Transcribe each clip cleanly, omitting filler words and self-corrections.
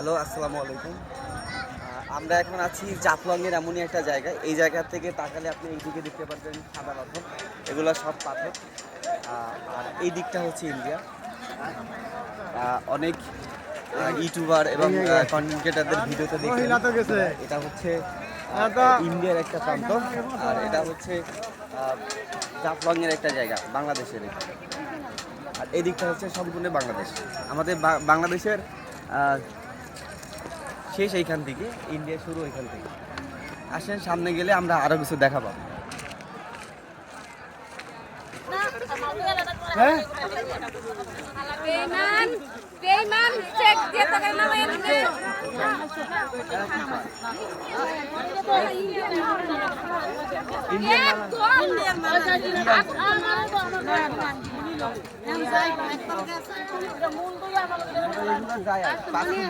Hello, আসসালামু আলাইকুম। আমরা এখন আছি জাফলংয়ের এমনই একটা জায়গায়। এই জায়গা থেকে তাকালে আপনি এইদিকে দেখতে পারবেন সাদা পাথর, এগুলো সব পাথর। আর এই দিকটা হচ্ছে ইন্ডিয়া। অনেক ইউটিউবার এবং কন্টেন্ট ক্রিয়েটারদের ভিডিওতে দেখি এটা হচ্ছে ইন্ডিয়ার একটা প্রান্ত, আর এটা হচ্ছে জাফলংয়ের একটা জায়গা বাংলাদেশের। আর এই দিকটা হচ্ছে সম্পূর্ণ বাংলাদেশ। আমাদের বাংলাদেশের শেষ এইখান থেকে, ইন্ডিয়া শুরু এইখান থেকে। আসেন সামনে গেলে আমরা আরো কিছু দেখা পাবো। হ্যাঁ,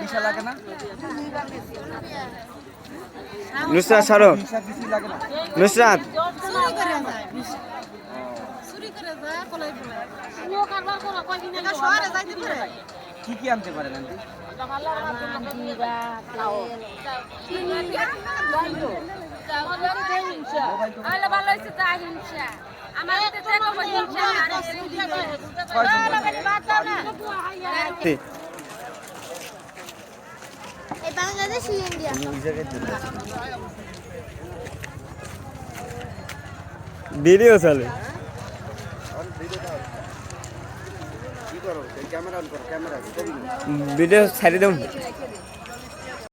ভিসা লাগে না? নুসরাত সারো, ভিসা কিছু লাগে না? নুসরাত কি কি আনতে পারেন আন্টি? বাংলাদেশ ইন্ডিয়া ভিডিও চলে। কি করো? ক্যামেরা অন করো, ক্যামেরা ভিডিও ছাড়ি দাও।